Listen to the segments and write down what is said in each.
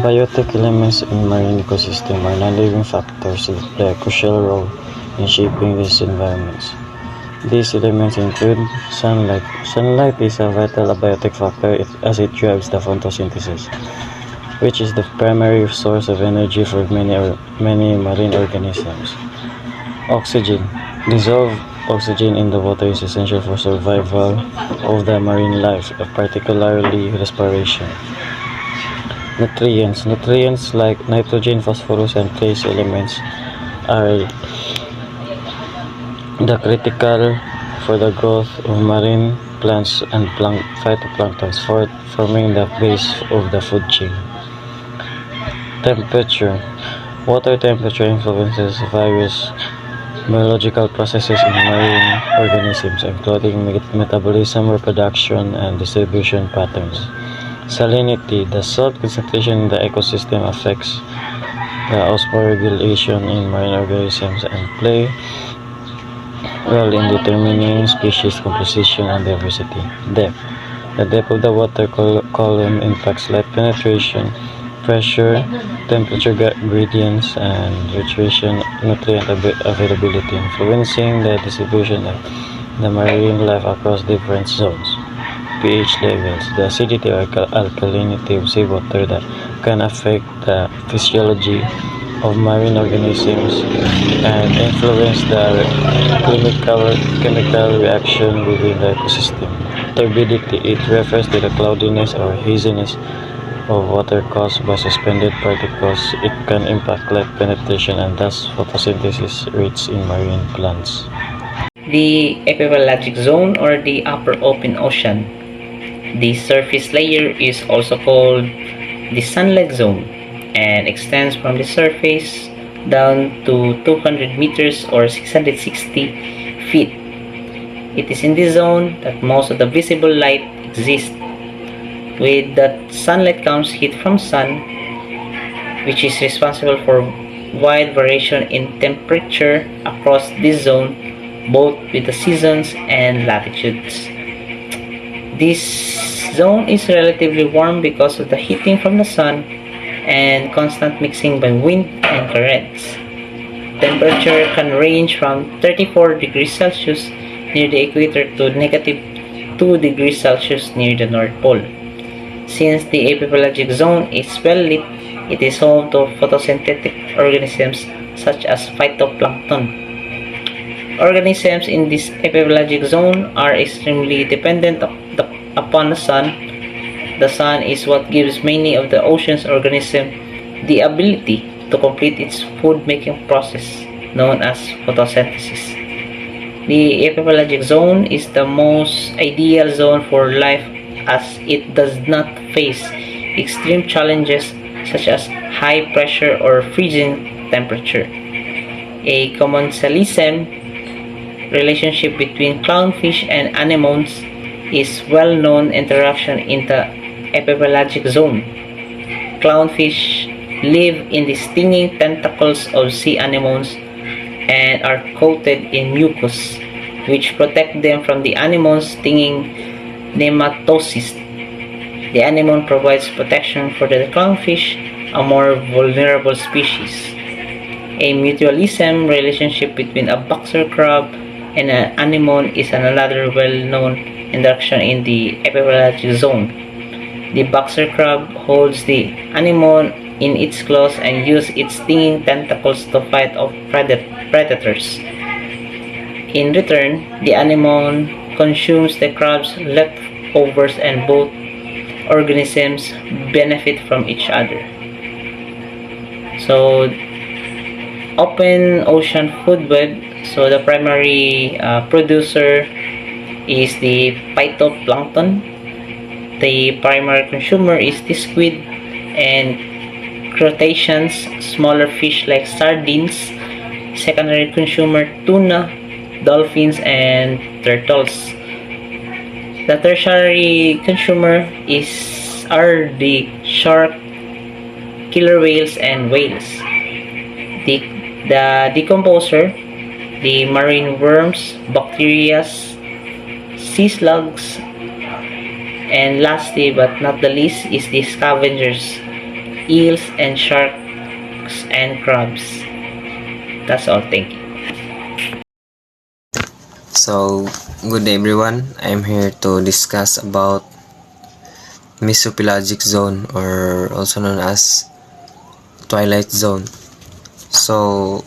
Biotic elements in marine ecosystem are non-living factors that play a crucial role in shaping these environments. These elements include sunlight. Sunlight is a vital abiotic factor as it drives the photosynthesis, which is the primary source of energy for many marine organisms. Oxygen. Dissolved oxygen in the water is essential for survival of the marine life, particularly respiration. Nutrients. Nutrients like nitrogen, phosphorus, and trace elements are the critical for the growth of marine plants and phytoplankton, forming the base of the food chain. Temperature. Water temperature influences various biological processes in marine organisms, including metabolism, reproduction, and distribution patterns. Salinity. The salt concentration in the ecosystem affects the osmoregulation in marine organisms and play role in determining species composition and diversity. Depth. The depth of the water column impacts light penetration, pressure, temperature gradients, and nutrient availability, influencing the distribution of the marine life across different zones. pH levels. The acidity or alkalinity of seawater that can affect the physiology of marine organisms and influence the chemical reaction within the ecosystem. Turbidity. It refers to the cloudiness or haziness of water caused by suspended particles. It can impact light penetration and thus photosynthesis rates in marine plants. The epipelagic zone or the upper open ocean. The surface layer is also called the sunlit zone and extends from the surface down to 200 meters or 660 feet. It is in this zone that most of the visible light exists. With that sunlight comes heat from sun, which is responsible for wide variation in temperature across this zone, both with the seasons and latitudes. This zone is relatively warm because of the heating from the sun and constant mixing by wind and currents. Temperature can range from 34 degrees Celsius near the equator to negative 2 degrees Celsius near the North Pole. Since the epipelagic zone is well lit, it is home to photosynthetic organisms such as phytoplankton. Organisms in this epipelagic zone are extremely dependent upon the sun. The sun is what gives many of the ocean's organisms the ability to complete its food-making process, known as photosynthesis. The epipelagic zone is the most ideal zone for life as it does not face extreme challenges such as high pressure or freezing temperature. A commensalism relationship between clownfish and anemones is well-known interaction in the epipelagic zone. Clownfish live in the stinging tentacles of sea anemones and are coated in mucus, which protect them from the anemone's stinging nematocysts. The anemone provides protection for the clownfish, a more vulnerable species. A mutualism relationship between a boxer crab and an anemone is another well-known interaction in the epipelagic zone. The boxer crab holds the anemone in its claws and uses its stinging tentacles to fight off predators. In return, the anemone consumes the crab's leftovers and both organisms benefit from each other. So, open ocean food web. So the primary producer is the phytoplankton. The primary consumer is the squid and crustaceans, smaller fish like sardines. Secondary consumer tuna, dolphins, and turtles. The tertiary consumer are the shark, killer whales, and whales. The decomposer, the marine worms, bacteria, sea slugs, and lastly but not the least is the scavengers, eels and sharks and crabs. That's all. Thank you. So, good day everyone. I'm here to discuss about mesopelagic zone, or also known as twilight zone. So,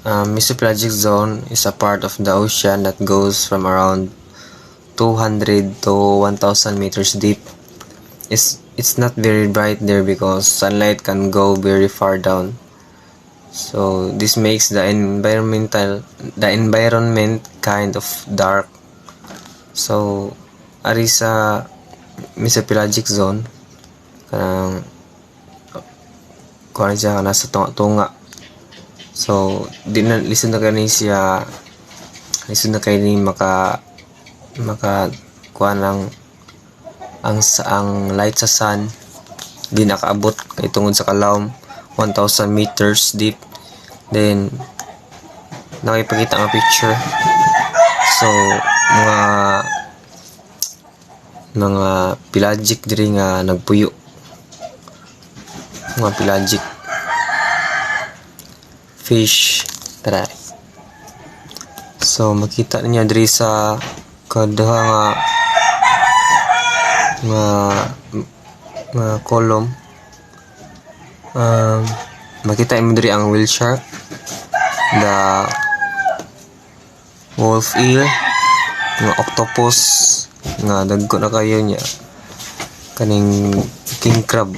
mesopelagic zone is a part of the ocean that goes from around 200 to 1000 meters deep. It's not very bright there because sunlight can go very far down. So this makes the environment kind of dark. So ari sa mesopelagic zone, kanang kuha siya nasa tunga. So di na listen na kani siya, listen na kay ni maka kuha lang ang light sa sun di nakaabot kay tungod sa kalawom 1000 meters deep. Then nakipakita ang picture. So mga pelagic diri nga nagpuyo, mga pelagic fish. Tara, so makita niya diri sa kaduha nga column. Makita mo diri ang whale shark, the wolf eel, nga octopus nga dagko na kayo niya, kaning king crab.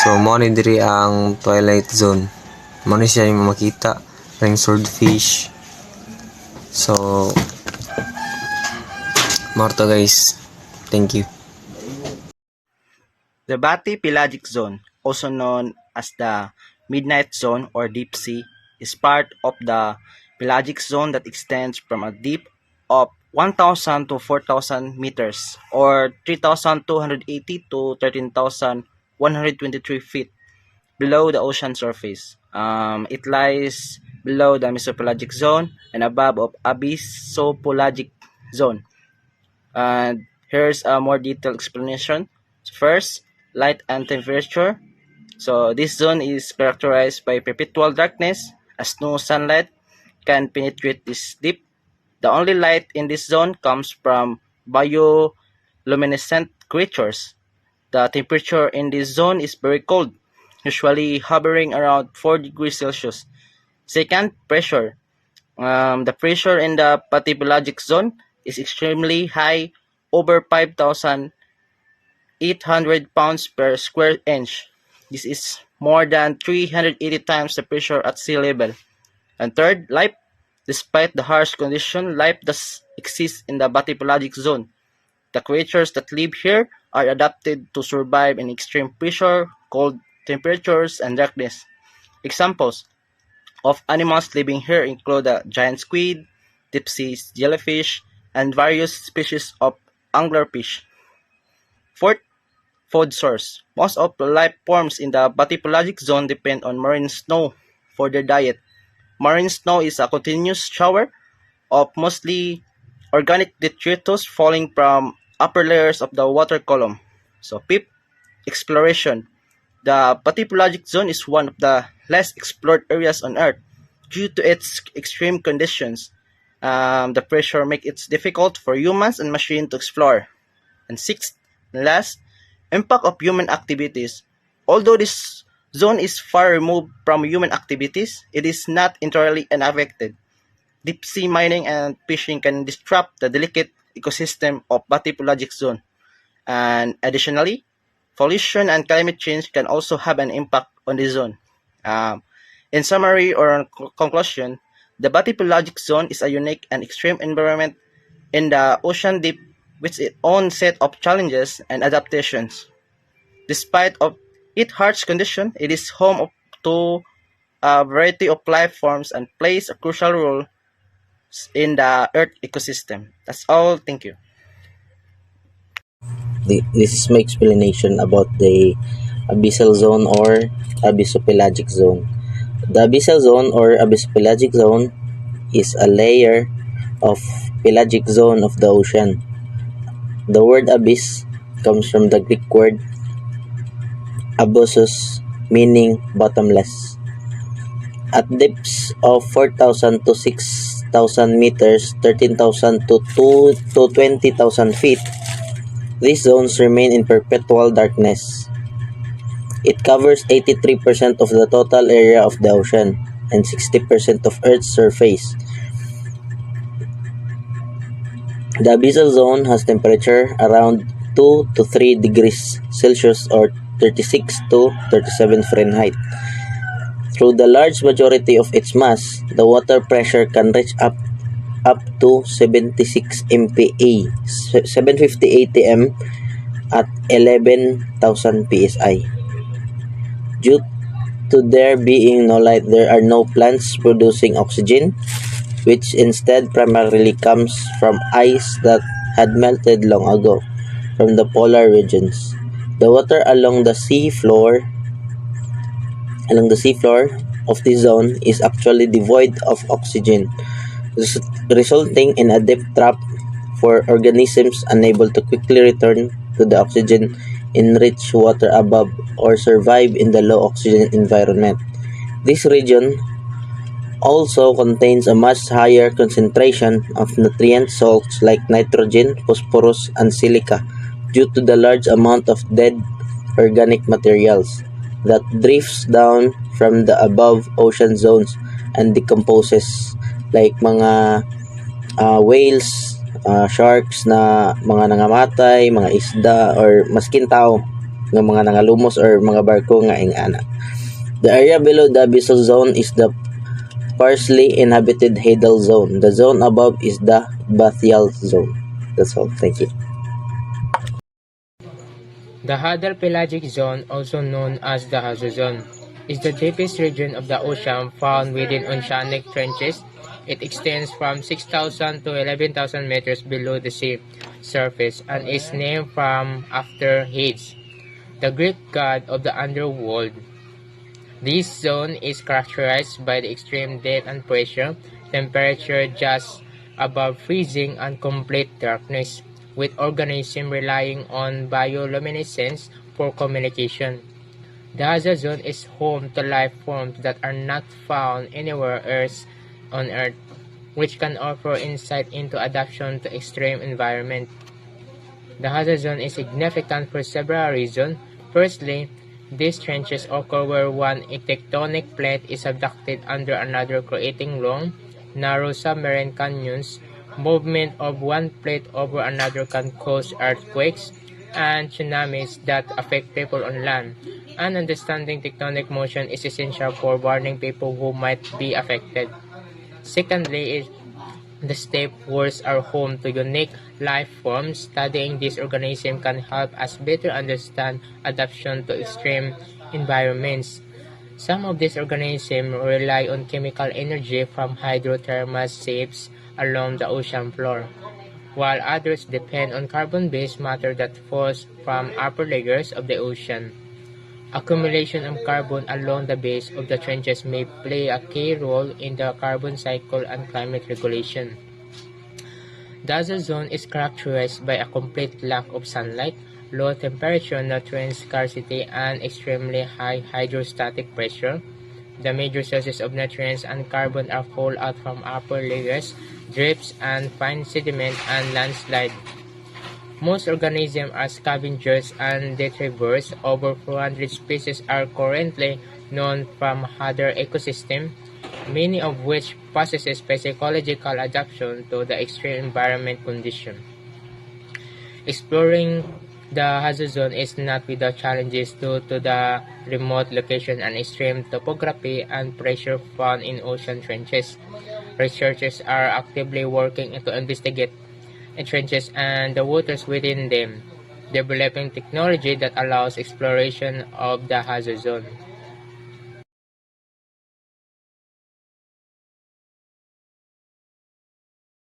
So mo ni diri ang twilight zone, mo ni siya yung makita kaning swordfish. So Marto guys, thank you. The bathypelagic zone, also known as the midnight zone or deep sea, is part of the pelagic zone that extends from a deep of 1,000 to 4,000 meters or 3,280 to 13,123 feet below the ocean surface. It lies below the mesopelagic zone and above of abyssopelagic zone. And here's a more detailed explanation. First, light and temperature. So this zone is characterized by perpetual darkness as no sunlight can penetrate this deep. The only light in this zone comes from bioluminescent creatures. The temperature in this zone is very cold, usually hovering around 4 degrees Celsius. Second, pressure. The pressure in the bathypelagic zone is extremely high, over 5,800 pounds per square inch. This is more than 380 times the pressure at sea level. And third, life. Despite the harsh condition, life does exist in the bathypelagic zone. The creatures that live here are adapted to survive in extreme pressure, cold temperatures, and darkness. Examples of animals living here include the giant squid, deep sea jellyfish, and various species of anglerfish. Fourth, food source. Most of the life forms in the bathypelagic zone depend on marine snow for their diet. Marine snow is a continuous shower of mostly organic detritus falling from upper layers of the water column. So, fifth, exploration. The bathypelagic zone is one of the less explored areas on Earth due to its extreme conditions. The pressure makes it difficult for humans and machines to explore. And sixth, and last, impact of human activities. Although this zone is far removed from human activities, it is not entirely unaffected. Deep sea mining and fishing can disrupt the delicate ecosystem of bathypelagic zone. And additionally, pollution and climate change can also have an impact on the zone. In summary or in conclusion, the bathypelagic zone is a unique and extreme environment in the ocean deep with its own set of challenges and adaptations. Despite of its harsh condition, it is home to a variety of life forms and plays a crucial role in the Earth ecosystem. That's all. Thank you. This is my explanation about the abyssal zone or abyssopelagic zone. The abyssal zone or abyssopelagic zone is a layer of pelagic zone of the ocean. The word abyss comes from the Greek word abyssos, meaning bottomless. At depths of 4,000 to 6,000 meters, 13,000 to 20,000 feet, these zones remain in perpetual darkness. It covers 83% of the total area of the ocean and 60% of Earth's surface. The abyssal zone has temperature around 2 to 3 degrees Celsius or 36 to 37 Fahrenheit. Through the large majority of its mass, the water pressure can reach up to 76 MPa, 750 atm at 11,000 psi. Due to there being no light, there are no plants producing oxygen, which instead primarily comes from ice that had melted long ago from the polar regions. The water along the sea floor of this zone is actually devoid of oxygen, resulting in a deep trap for organisms unable to quickly return to the oxygen enriched water above or survive in the low oxygen environment. This region also contains a much higher concentration of nutrient salts like nitrogen, phosphorus, and silica due to the large amount of dead organic materials that drifts down from the above ocean zones and decomposes like mga whales, sharks na mga nangamatay, mga isda, or maskin tao nga mga nangalumos or mga barko nga ingana. The area below the abyssal zone is the partially inhabited hadal zone. The zone above is the bathyal zone. That's all. Thank you. The Hadal Pelagic Zone, also known as the Hazo Zone, is the deepest region of the ocean found within oceanic trenches. It extends from 6,000 to 11,000 meters below the sea surface and is named after Hades, the Greek god of the underworld. This zone is characterized by the extreme depth and pressure, temperature just above freezing, and complete darkness, with organisms relying on bioluminescence for communication. The Haza zone is home to life forms that are not found anywhere else on Earth, which can offer insight into adaptation to extreme environment. The Haza zone is significant for several reasons. Firstly, these trenches occur where one tectonic plate is abducted under another, creating long, narrow submarine canyons. Movement of one plate over another can cause earthquakes and tsunamis that affect people on land, and understanding tectonic motion is essential for warning people who might be affected. Secondly, the steppe worlds are home to unique life forms. Studying these organisms can help us better understand adaptation to extreme environments. Some of these organisms rely on chemical energy from hydrothermal shapes along the ocean floor, while others depend on carbon-based matter that falls from upper layers of the ocean. Accumulation of carbon along the base of the trenches may play a key role in the carbon cycle and climate regulation. The Haza zone is characterized by a complete lack of sunlight, low temperature, nutrient scarcity, and extremely high hydrostatic pressure. The major sources of nutrients and carbon are fallout from upper layers, drifts and fine sediment, and landslide. Most organisms are scavengers and detritivores. Over 400 species are currently known from other ecosystems, many of which possess psychological adaptation to the extreme environment condition. Exploring the Haza zone is not without challenges due to the remote location and extreme topography and pressure found in ocean trenches. Researchers are actively working to investigate trenches and the waters within them, developing technology that allows exploration of the Haza zone.